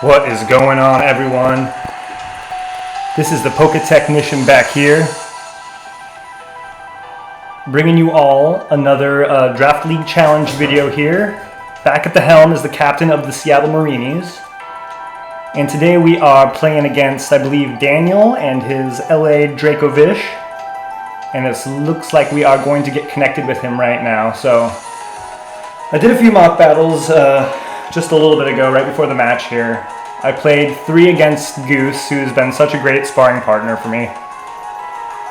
What is going on, everyone? This is the Poke Technician back here, bringing you all another Draft League Challenge video here. Back at the helm is the captain of the Seattle Mareanies. And today we are playing against, I believe, Daniel and his LA Dracovish. And it looks like we are going to get connected with him right now. So I did a few mock battles just a little bit ago, right before the match here. I played 3 against Goose, who's been such a great sparring partner for me.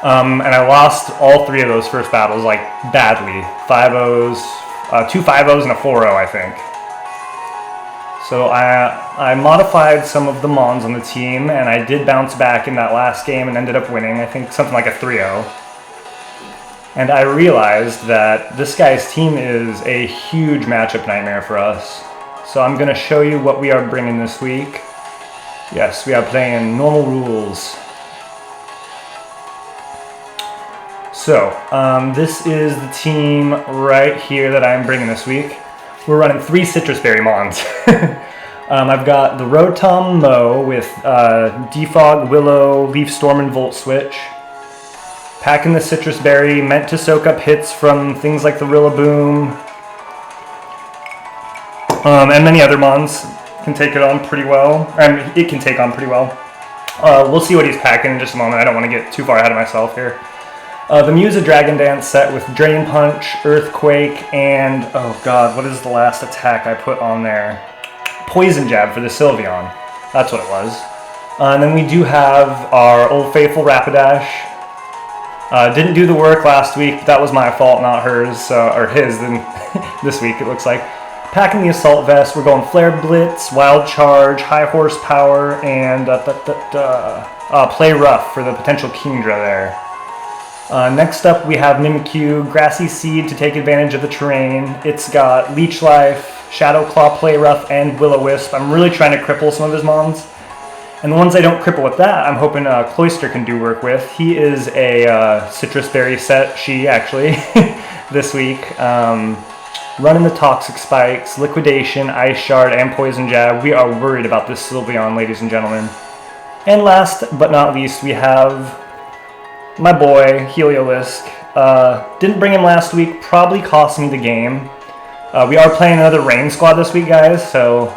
And I lost all 3 of those first battles, like, badly. 5-0s, 2 5-0s and a 4-0, I think. So I modified some of the Mons on the team, and I did bounce back in that last game and ended up winning, I think something like a 3-0. And I realized that this guy's team is a huge matchup nightmare for us. So I'm going to show you what we are bringing this week. Yes, we are playing normal rules. So, this is the team right here that I'm bringing this week. We're running 3 Citrus Berry Mons. I've got the Rotom Mo with Defog, Willow, Leaf Storm, and Volt Switch. Packing the Citrus Berry, meant to soak up hits from things like the Rillaboom. And many other Mons can take it on pretty well. It can take on pretty well. We'll see what he's packing in just a moment. I don't want to get too far ahead of myself here. The Mew's a Dragon Dance set with Drain Punch, Earthquake, and oh god, what is the last attack I put on there? Poison Jab for the Sylveon. That's what it was. And then we do have our old faithful Rapidash. Didn't do the work last week, but that was my fault, not hers, or his, then this week it looks like. Packing the Assault Vest, we're going Flare Blitz, Wild Charge, High Horsepower, and Play Rough for the potential Kingdra there. Next up we have Mimikyu, Grassy Seed to take advantage of the terrain. It's got Leech Life, Shadow Claw, Play Rough, and Will-O-Wisp. I'm really trying to cripple some of his Mons. And the ones I don't cripple with that, I'm hoping Cloyster can do work with. He is a Citrus Berry set, she actually, this week. Running the Toxic Spikes, Liquidation, Ice Shard, and Poison Jab. We are worried about this Sylveon, ladies and gentlemen. And last but not least, we have my boy, Heliolisk. Didn't bring him last week, probably cost me the game. We are playing another Rain Squad this week, guys, so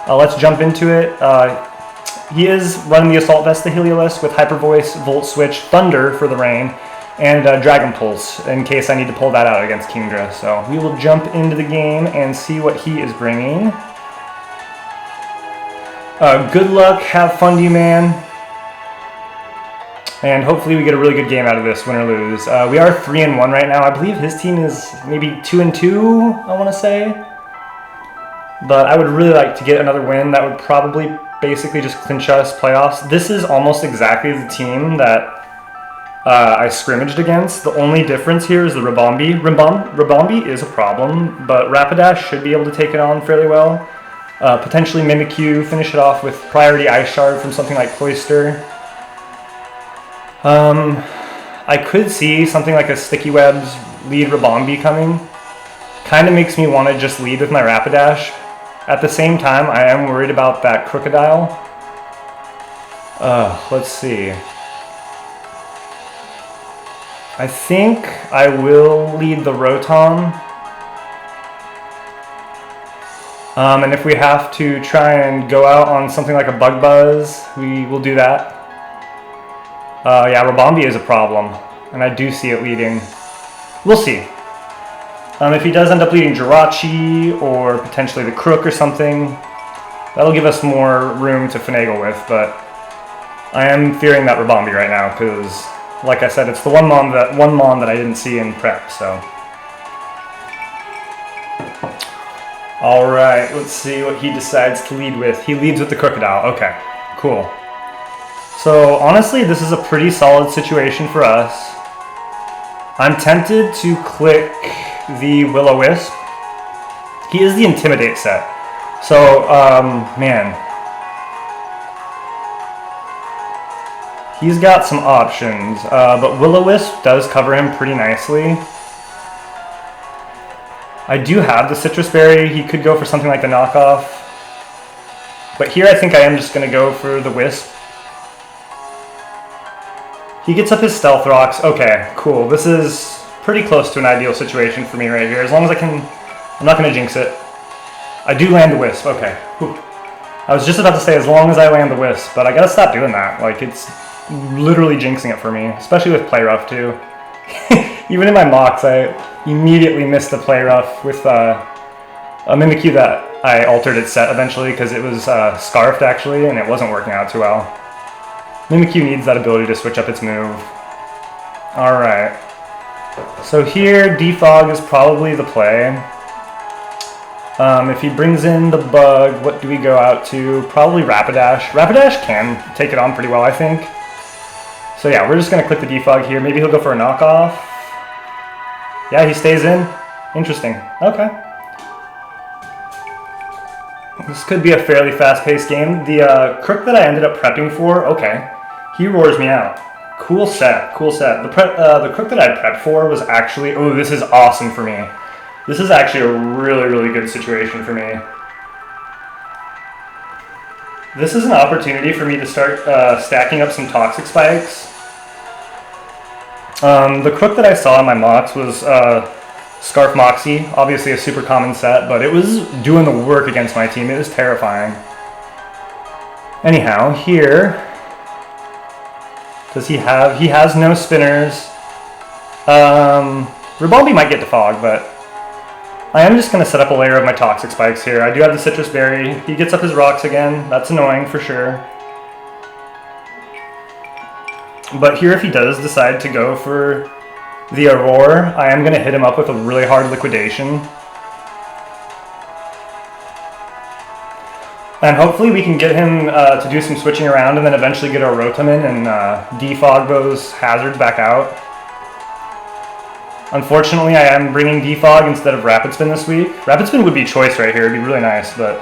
let's jump into it. He is running the Assault Vest, the Heliolisk, with Hyper Voice, Volt Switch, Thunder for the Rain, and Dragon Pulse, in case I need to pull that out against Kingdra. So we will jump into the game and see what he is bringing. Good luck, have fun to you, man. And hopefully we get a really good game out of this, win or lose. We are 3-1 right now. I believe his team is maybe 2-2, I want to say. But I would really like to get another win. That would probably basically just clinch us playoffs. This is almost exactly the team that I scrimmaged against. The only difference here is the Ribombee. Ribombee is a problem, but Rapidash should be able to take it on fairly well. Potentially Mimikyu, finish it off with Priority Ice Shard from something like Cloyster. I could see something like a Sticky Webs lead Ribombee coming. Kind of makes me want to just lead with my Rapidash. At the same time, I am worried about that Crocodile. Let's see. I think I will lead the Rotom. And if we have to try and go out on something like a Bug Buzz, we will do that. Yeah, Ribombee is a problem, and I do see it leading. We'll see. If he does end up leading Jirachi or potentially the Crook or something, that'll give us more room to finagle with, but I am fearing that Ribombee right now, because, like I said, it's the one Mon that I didn't see in prep, so. Alright, let's see what he decides to lead with. He leads with the Crocodile. Okay, cool. So, honestly, this is a pretty solid situation for us. I'm tempted to click the Will-O-Wisp. He is the Intimidate set. So, man. He's got some options, but Will-O-Wisp does cover him pretty nicely. I do have the Citrus Berry. He could go for something like the knockoff. But here I think I am just going to go for the Wisp. He gets up his Stealth Rocks. Okay, cool. This is pretty close to an ideal situation for me right here. As long as I can... I'm not going to jinx it. I do land the Wisp. Okay. Whew. I was just about to say as long as I land the Wisp, but I got to stop doing that. Like, it's literally jinxing it for me, especially with Play Rough too. Even in my mocks, I immediately missed the Play Rough with a Mimikyu that I altered its set eventually because it was scarfed actually, and it wasn't working out too well. Mimikyu needs that ability to switch up its move. Alright. So here, Defog is probably the play. If he brings in the Bug, what do we go out to? Probably Rapidash. Rapidash can take it on pretty well, I think. So yeah, we're just going to click the Defog here. Maybe he'll go for a knockoff. Yeah, he stays in. Interesting. Okay. This could be a fairly fast-paced game. The Crook that I ended up prepping for, okay. He roars me out. Cool set, cool set. The Crook that I prepped for was actually... Oh, this is awesome for me. This is actually a really, really good situation for me. This is an opportunity for me to start stacking up some Toxic Spikes. The Crook that I saw in my mocks was Scarf Moxie, obviously a super common set, but it was doing the work against my team. It was terrifying. Anyhow, here... Does he have... He has no spinners. Ribombee might get Defog, but I am just going to set up a layer of my Toxic Spikes here. I do have the Citrus Berry. He gets up his rocks again. That's annoying for sure. But here, if he does decide to go for the Aurora, I am going to hit him up with a really hard Liquidation. And hopefully we can get him to do some switching around and then eventually get our Rotom in and defog those hazards back out. Unfortunately, I am bringing Defog instead of Rapid Spin this week. Rapid Spin would be choice right here. It'd be really nice, but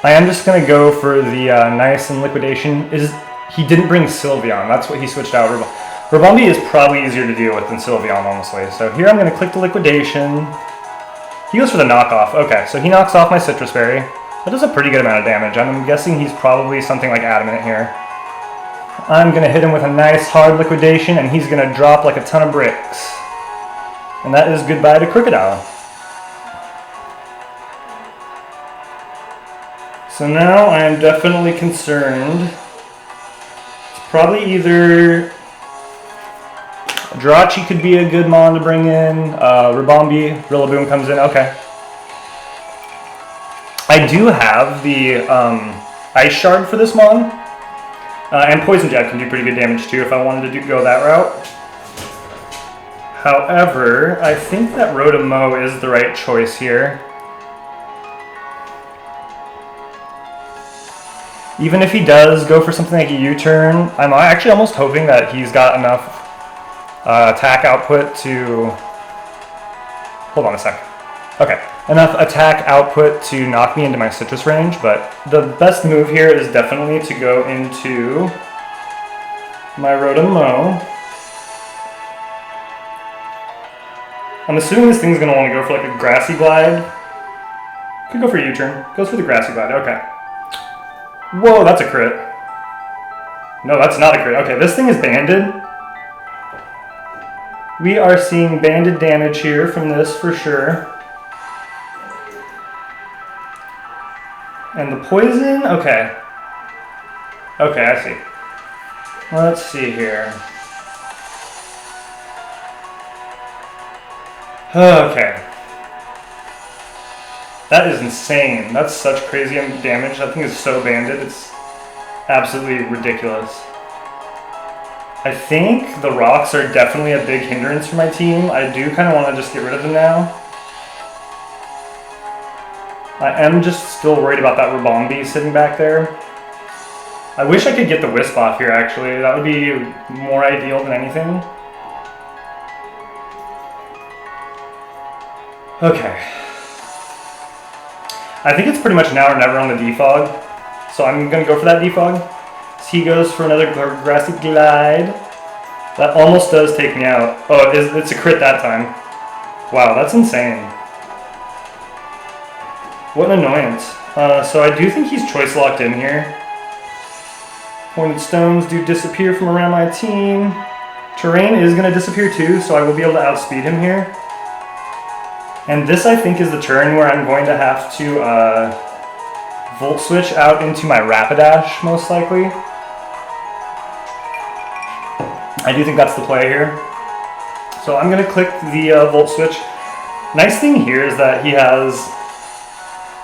I am just going to go for the nice and Liquidation. He didn't bring Sylveon. That's what he switched out. Ribombee is probably easier to deal with than Sylveon, honestly. So here I'm going to click the Liquidation. He goes for the knockoff. Okay, so he knocks off my Citrus Berry. That does a pretty good amount of damage. I'm guessing he's probably something like Adamant here. I'm going to hit him with a nice hard Liquidation, and he's going to drop like a ton of bricks. And that is goodbye to Crocodile. So now I am definitely concerned. It's probably either Jirachi could be a good mon to bring in. Ribombee, Rillaboom comes in. Okay. I do have the Ice Shard for this mon. And Poison Jab can do pretty good damage too if I wanted to go that route. However, I think that Rotom is the right choice here. Even if he does go for something like a U-turn, I'm actually almost hoping that he's got enough attack output to... Hold on a sec. Okay, enough attack output to knock me into my Citrus range, but the best move here is definitely to go into my Rotom. I'm assuming this thing's going to want to go for like a Grassy Glide. Could go for a U-turn. Goes for the Grassy Glide, okay. Whoa, that's a crit. No, that's not a crit. Okay, this thing is banded. We are seeing banded damage here from this for sure. And the poison, okay. Okay, I see. Let's see here. Okay. That is insane. That's such crazy damage. That thing is so banded. It's absolutely ridiculous. I think the rocks are definitely a big hindrance for my team. I do kind of want to just get rid of them now. I am just still worried about that Ribombee sitting back there. I wish I could get the Wisp off here, actually. That would be more ideal than anything. Okay. I think it's pretty much now or never on the Defog. So I'm going to go for that Defog. So he goes for another Grassy Glide. That almost does take me out. Oh, it's a crit that time. Wow, that's insane. What an annoyance. So I do think he's choice locked in here. Pointed stones do disappear from around my team. Terrain is going to disappear too, so I will be able to outspeed him here. And this, I think, is the turn where I'm going to have to Volt Switch out into my Rapidash, most likely. I do think that's the play here. So I'm going to click the Volt Switch. Nice thing here is that he has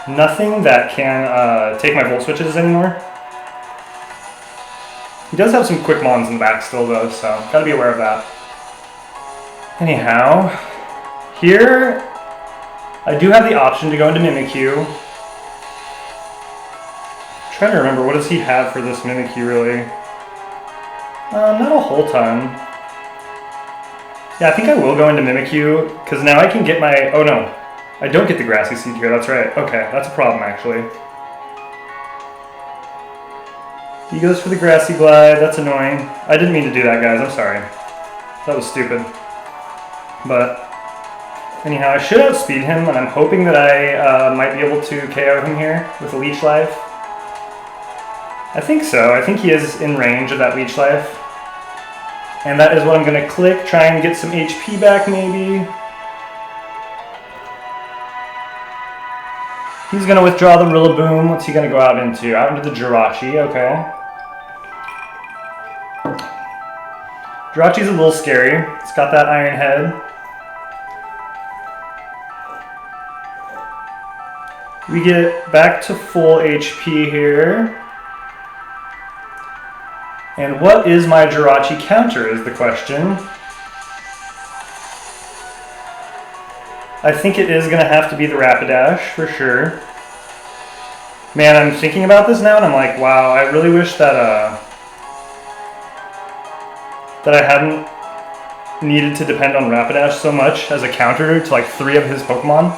nothing that can take my Volt Switches anymore. He does have some quick mons in the back still though, so gotta be aware of that. Anyhow, here I do have the option to go into Mimikyu. I'm trying to remember, what does he have for this Mimikyu really? Not a whole ton. Yeah, I think I will go into Mimikyu, because now I can get my... Oh no, I don't get the Grassy Seed here, that's right. Okay, that's a problem actually. He goes for the Grassy Glide, that's annoying. I didn't mean to do that, guys, I'm sorry. That was stupid. But, anyhow, I should outspeed him, and I'm hoping that I might be able to KO him here with a Leech Life. I think so, I think he is in range of that Leech Life. And that is what I'm going to click, try and get some HP back maybe. He's going to withdraw the Rillaboom. What's he going to go out into? Out into the Jirachi, okay. Jirachi's a little scary. It's got that Iron Head. We get back to full HP here. And what is my Jirachi counter is the question. I think it is going to have to be the Rapidash, for sure. Man, I'm thinking about this now, and I'm like, wow, I really wish that that I hadn't needed to depend on Rapidash so much as a counter to like 3 of his Pokemon.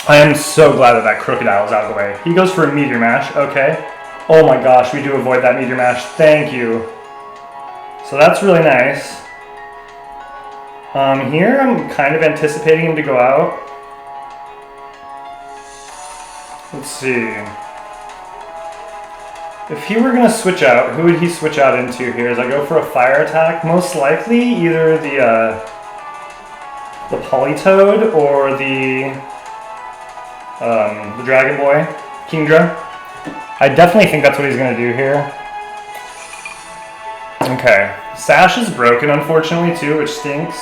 I am so glad that that Crocodile is out of the way. He goes for a Meteor Mash, okay. Oh my gosh, we do avoid that Meteor Mash, thank you. So that's really nice. Here I'm kind of anticipating him to go out. Let's see. If he were going to switch out, who would he switch out into here? As I go for a fire attack, most likely either the Politoed or the Dragon Boy, Kingdra. I definitely think that's what he's going to do here. Okay, Sash is broken unfortunately too, which stinks.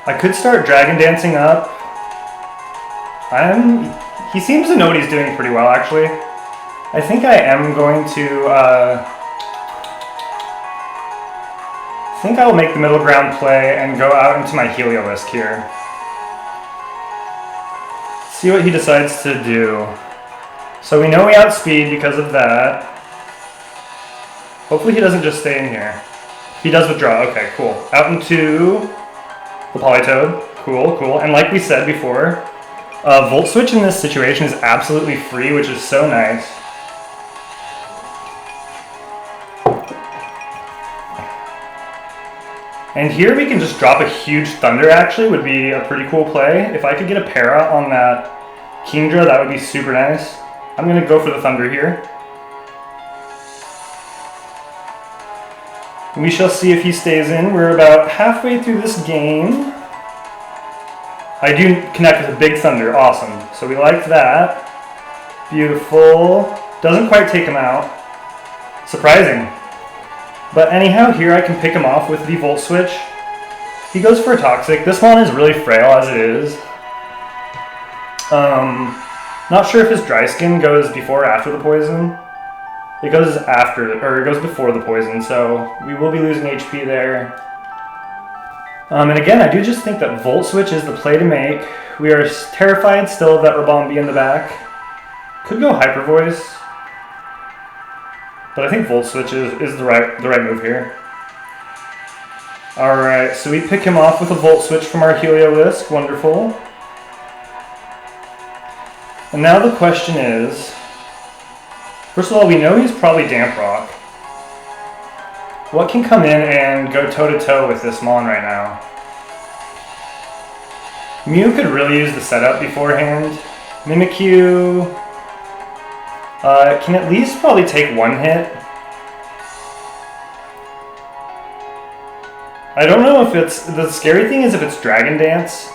I could start Dragon Dancing up. He seems to know what he's doing pretty well actually. I think I am going to, I think I will make the middle ground play and go out into my Heliolisk here. See what he decides to do. So we know we outspeed because of that. Hopefully he doesn't just stay in here. He does withdraw, okay, cool. Out into the Politoed, cool, cool. And like we said before, Volt Switch in this situation is absolutely free, which is so nice. And here we can just drop a huge Thunder actually, would be a pretty cool play. If I could get a para on that Kingdra, that would be super nice. I'm going to go for the Thunder here. We shall see if he stays in. We're about halfway through this game. I do connect with a big Thunder, awesome. So we like that. Beautiful. Doesn't quite take him out. Surprising. But anyhow, here I can pick him off with the Volt Switch. He goes for a Toxic. This one is really frail as it is. Not sure if his Dry Skin goes before or after the poison. It goes after, or it goes before the poison, so we will be losing HP there. And again, I do just think that Volt Switch is the play to make. We are terrified still of that Rabombi in the back. Could go Hyper Voice. But I think Volt Switch is the right move here. Alright, so we pick him off with a Volt Switch from our Heliolisk. Wonderful. And now the question is, first of all, we know he's probably Damp Rock. What can come in and go toe-to-toe with this Mon right now? Mew could really use the setup beforehand. Mimikyu can at least probably take one hit. I don't know if it's... The scary thing is if it's Dragon Dance.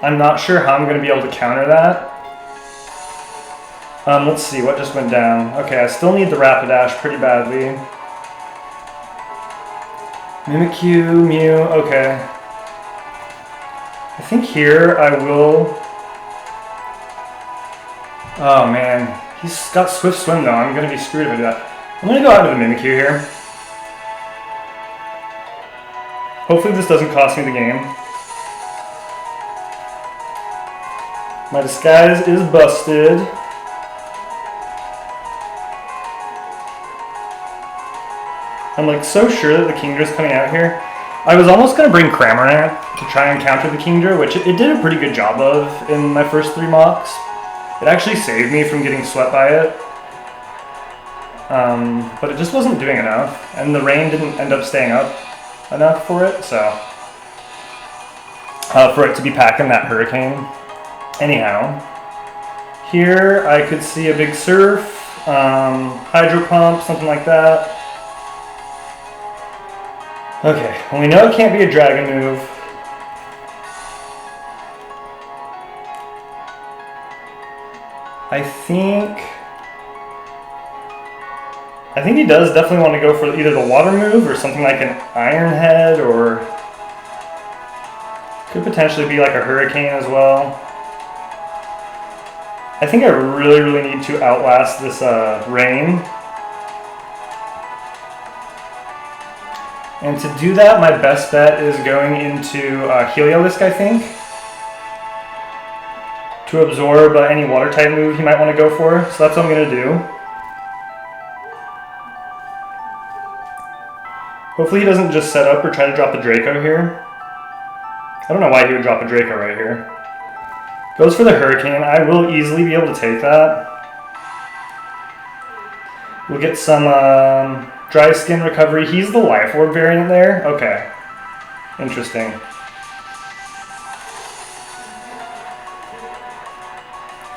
I'm not sure how I'm going to be able to counter that. Let's see, what just went down? Okay, I still need the Rapidash pretty badly. Mimikyu, Mew, okay. I think here I will... Oh man, he's got Swift Swim though, I'm going to be screwed if I do that. I'm going to go out of the Mimikyu here. Hopefully this doesn't cost me the game. My disguise is busted. I'm like so sure that the Kingdra's coming out here. I was almost going to bring Cramorant to try and counter the Kingdra, which it did a pretty good job of in my first 3 mocks. It actually saved me from getting swept by it. But it just wasn't doing enough, and the rain didn't end up staying up enough for it, so... for it to be packing that Hurricane. Anyhow, here I could see a big Surf, Hydro Pump, something like that. Okay, well we know it can't be a Dragon move. I think he does definitely want to go for either the Water move or something like an Iron Head, or could potentially be like a Hurricane as well. I think I really need to outlast this rain. And to do that, my best bet is going into Heliolisk, I think, to absorb any water type move he might want to go for. So that's what I'm going to do. Hopefully he doesn't just set up or try to drop a Draco here. I don't know why he would drop a Draco right here. Goes for the Hurricane. I will easily be able to take that. We'll get some Dry Skin recovery. He's the Life Orb variant there? Okay. Interesting.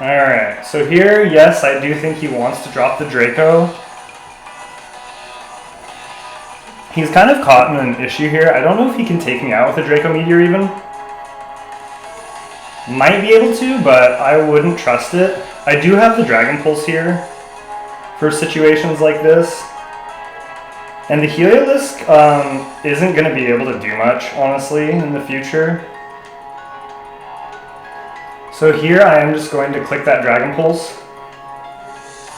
Alright, so here, yes, I do think he wants to drop the Draco. He's kind of caught in an issue here. I don't know if he can take me out with a Draco Meteor even. Might be able to, but I wouldn't trust it. I do have the Dragon Pulse here for situations like this. And the Heliolisk isn't going to be able to do much, honestly, in the future. So here I am just going to click that Dragon Pulse.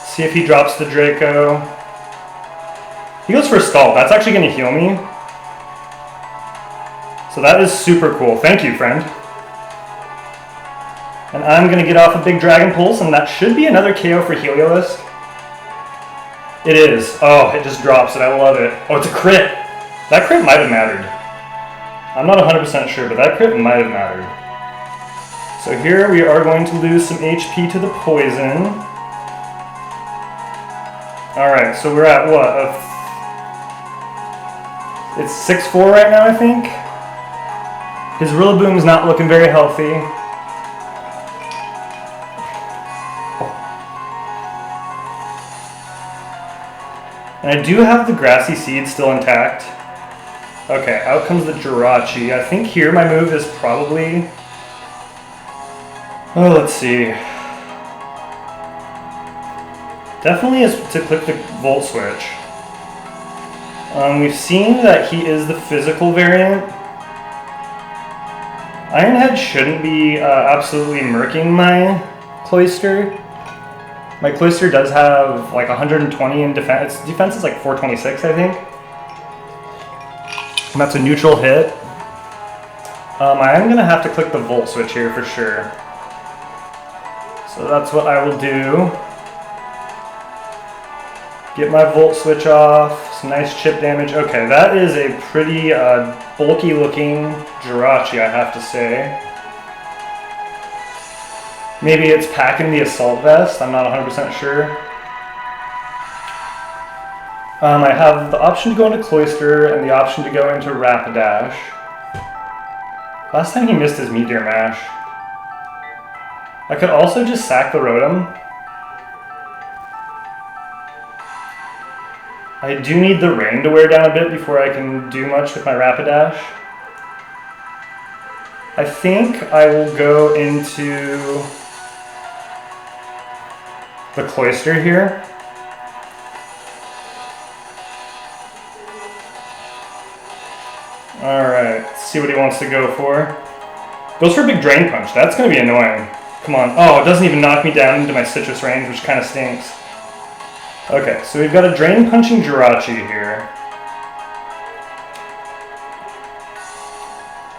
See if he drops the Draco. He goes for a Scald. That's actually going to heal me. So that is super cool. Thank you, friend. And I'm going to get off a big Dragon Pulse, and that should be another KO for Heliolisk. It is. Oh, it just drops it. I love it. Oh, it's a crit. That crit might have mattered. I'm not 100% sure, but that crit might have mattered. So here we are going to lose some HP to the poison. Alright, so we're at what? It's 6-4 right now, I think. His Rillaboom's not looking very healthy. And I do have the Grassy Seed still intact. Okay, out comes the Jirachi. I think here my move is probably... Oh, let's see. Definitely is to click the Volt Switch. We've seen that he is the physical variant. Iron Head shouldn't be absolutely murking my Cloyster. My Cloyster does have like 120 in defense. Its defense is like 426, I think. And that's a neutral hit. I am going to have to click the Volt Switch here for sure. So that's what I will do. Get my Volt Switch off. Some nice chip damage. Okay, that is a pretty bulky looking Jirachi, I have to say. Maybe it's packing the Assault Vest. I'm not 100% sure. I have the option to go into Cloyster and the option to go into Rapidash. Last time he missed his meteor mash. I could also just sack the Rotom. I do need the rain to wear down a bit before I can do much with my Rapidash. I think I will go into the Cloister here. Alright, let's see what he wants to go for. Goes for a big Drain Punch. That's going to be annoying. Come on. Oh, it doesn't even knock me down into my Citrus range, which kind of stinks. Okay, so we've got a Drain Punching Jirachi here.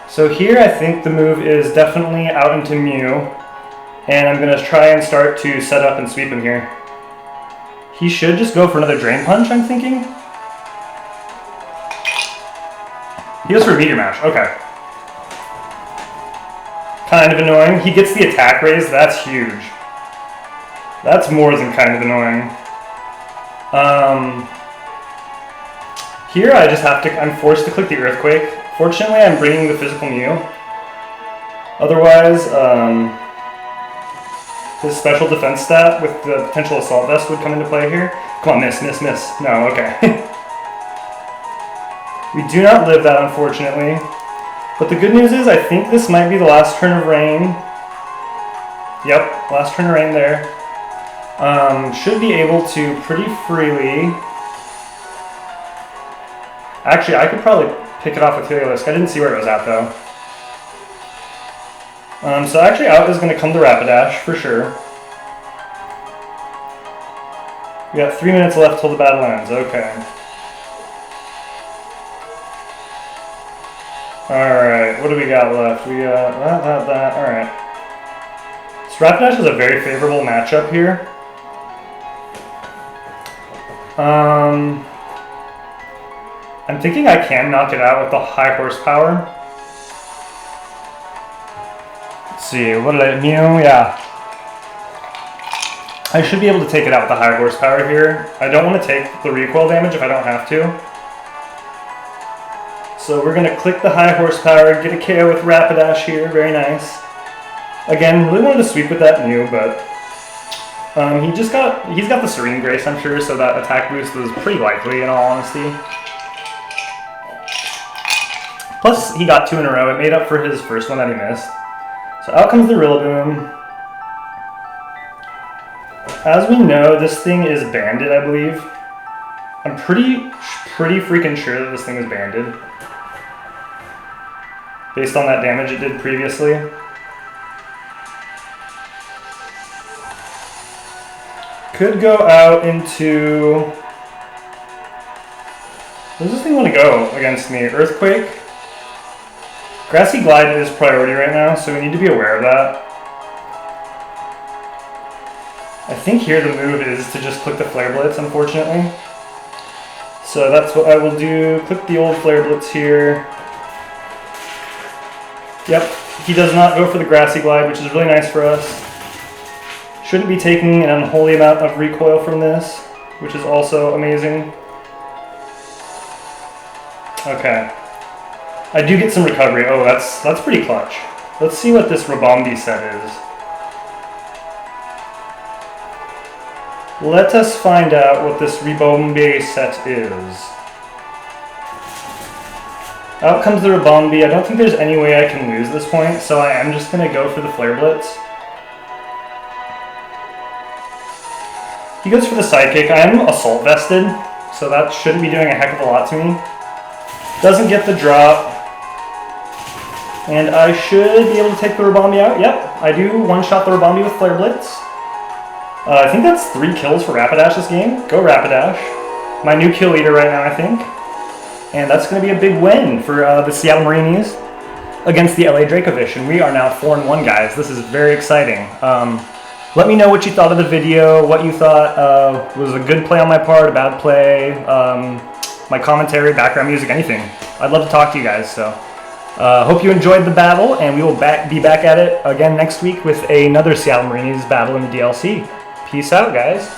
So here I think the move is definitely out into Mew, and I'm going to try and start to set up and sweep him here. He should just go for another Drain Punch, I'm thinking. He goes for a Meteor Mash, okay. Kind of annoying. He gets the attack raise, that's huge. That's more than kind of annoying. Here I just have to, I'm forced to click the Earthquake. Fortunately, I'm bringing the physical Mew. Otherwise, his special defense stat with the potential Assault Vest would come into play here. Come on, miss, miss, miss. No, okay. We do not live that, unfortunately. But the good news is, I think this might be the last turn of rain. Yep, last turn of rain there. Should be able to pretty freely. Actually, I could probably pick it off with Heliolisk. I didn't see where it was at, though. So actually out is going to come to Rapidash, for sure. We got 3 minutes left till the battle ends, okay. Alright, what do we got left? We got that, alright. So Rapidash has a very favorable matchup here. I'm thinking I can knock it out with the high horsepower. Let's see, what did I, Mew? Yeah. I should be able to take it out with the high horsepower here. I don't want to take the recoil damage if I don't have to. So we're going to click the high horsepower, get a KO with Rapidash here, very nice. Again, really wanted to sweep with that Mew, but he's got the Serene Grace, I'm sure, so that attack boost was pretty likely in all honesty. Plus, he got 2 in a row. It made up for his first one that he missed. So out comes the Rillaboom. As we know, this thing is banded, I believe. I'm pretty freaking sure that this thing is banded. Based on that damage it did previously. Could go out into... Where does this thing want to go against me? Earthquake? Grassy Glide is priority right now, so we need to be aware of that. I think here the move is to just click the Flare Blitz, unfortunately. So that's what I will do. Click the old Flare Blitz here. Yep, he does not go for the Grassy Glide, which is really nice for us. Shouldn't be taking an unholy amount of recoil from this, which is also amazing. Okay. I do get some recovery. Oh, that's pretty clutch. Let's see what this Rabombi set is. Let us find out what this Rabombi set is. Out comes the Rabombi. I don't think there's any way I can lose this point, so I am just going to go for the Flare Blitz. He goes for the Sidekick. I am Assault Vested, so that shouldn't be doing a heck of a lot to me. Doesn't get the drop. And I should be able to take the Rabombi out. Yep, I do one-shot the Rabombi with Flare Blitz. I think that's 3 kills for Rapidash this game. Go Rapidash. My new kill leader right now, I think. And that's going to be a big win for the Seattle Mareanies against the LA Dracovish. And we are now 4-1, guys. This is very exciting. Let me know what you thought of the video, what you thought was a good play on my part, a bad play, my commentary, background music, anything. I'd love to talk to you guys, so... hope you enjoyed the battle, and we will be back at it again next week with another Seattle Mareanies battle in the DLC. Peace out, guys.